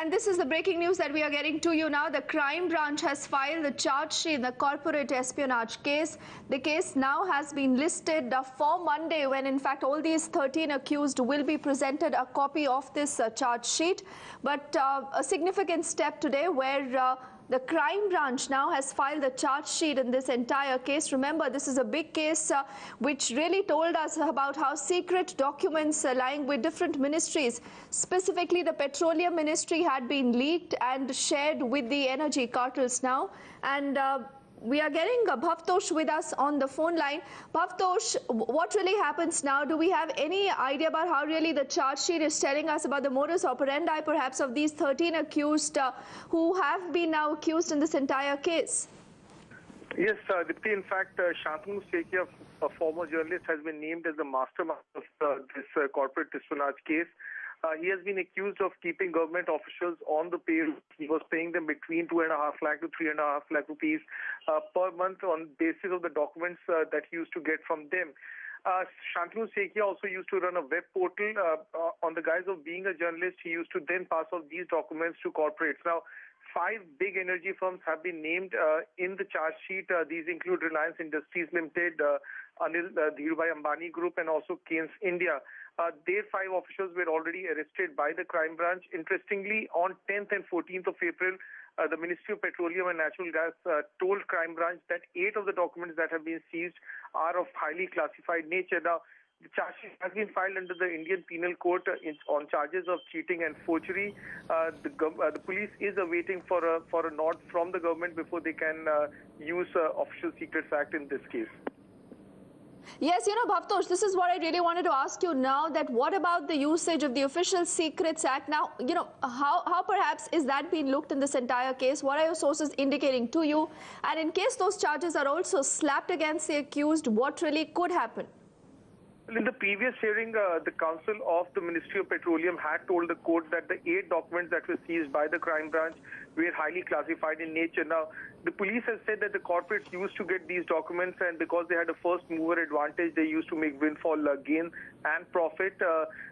And this is the breaking news that we are getting to you now. The crime branch has filed the charge sheet in the corporate espionage case. The case now has been listed for Monday, when in fact all these 13 accused will be presented a copy of this charge sheet. But a significant step today where the crime branch now has filed the charge sheet in this entire case. Remember, this is a big case which really told us about how secret documents lying with different ministries, specifically the Petroleum Ministry, had been leaked and shared with the energy cartels now. And we are getting Bhavtosh with us on the phone line. Bhavtosh, what really happens now? Do we have any idea about how really the charge sheet is telling us about the modus operandi perhaps of these 13 accused who have been now accused in this entire case? Yes, Dipti, in fact, Shantanu Saikia, a former journalist, has been named as the mastermind of this corporate espionage case. He has been accused of keeping government officials on the payroll. He was paying them between 2.5 lakh to 3.5 lakh rupees per month on basis of the documents that he used to get from them. Shantanu Saikia also used to run a web portal. On the guise of being a journalist, he used to then pass off these documents to corporates. Now, 5 big energy firms have been named in the charge sheet. These include Reliance Industries Limited, Anil Dhirubhai Ambani Group, and also Keynes India. Their 5 officials were already arrested by the crime branch. Interestingly, on 10th and 14th of April, the Ministry of Petroleum and Natural Gas told crime branch that 8 of the documents that have been seized are of highly classified nature. Now, the charge sheet has been filed under the Indian Penal Code on charges of cheating and forgery. The police is awaiting for a nod from the government before they can use Official Secrets Act in this case. Yes, Bhavtosh, this is what I really wanted to ask you now, that what about the usage of the Official Secrets Act? Now, how perhaps is that being looked in this entire case? What are your sources indicating to you? And in case those charges are also slapped against the accused, what really could happen? In the previous hearing, the Council of the Ministry of Petroleum had told the court that the 8 documents that were seized by the crime branch were highly classified in nature. Now, the police has said that the corporates used to get these documents, and because they had a first mover advantage, they used to make windfall gain and profit.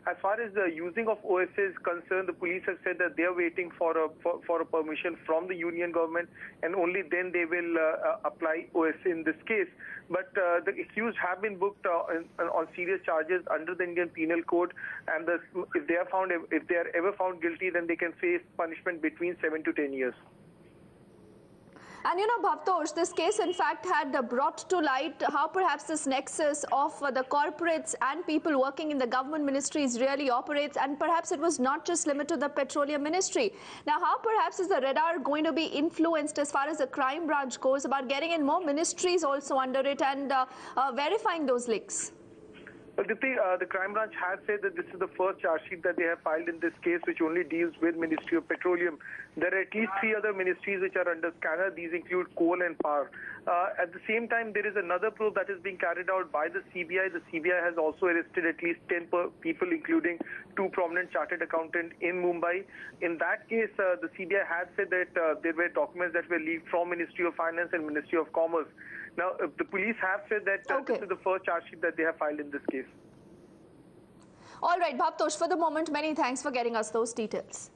As far as the using of OSA is concerned, the police has said that they are waiting for a permission from the union government, and only then they will apply OSA in this case. But the accused have been booked on serious charges under the Indian Penal Code, and if they are ever found guilty, then they can face punishment between 7 to 10 years. And Bhavtosh, this case in fact had brought to light how perhaps this nexus of the corporates and people working in the government ministries really operates, and perhaps it was not just limited to the Petroleum Ministry. Now, how perhaps is the radar going to be influenced as far as the crime branch goes about getting in more ministries also under it and verifying those links? Well, Dipti, the crime branch has said that this is the first charge sheet that they have filed in this case, which only deals with Ministry of Petroleum. There are at least 3 other ministries which are under scanner. These include coal and power. At the same time, there is another probe that is being carried out by the CBI. The CBI has also arrested at least 10 people, including 2 prominent chartered accountants in Mumbai. In that case, the CBI has said that there were documents that were leaked from Ministry of Finance and Ministry of Commerce. Now, the police have said that this is the first charge sheet that they have filed in this case. All right, Bhavtosh, for the moment, many thanks for getting us those details.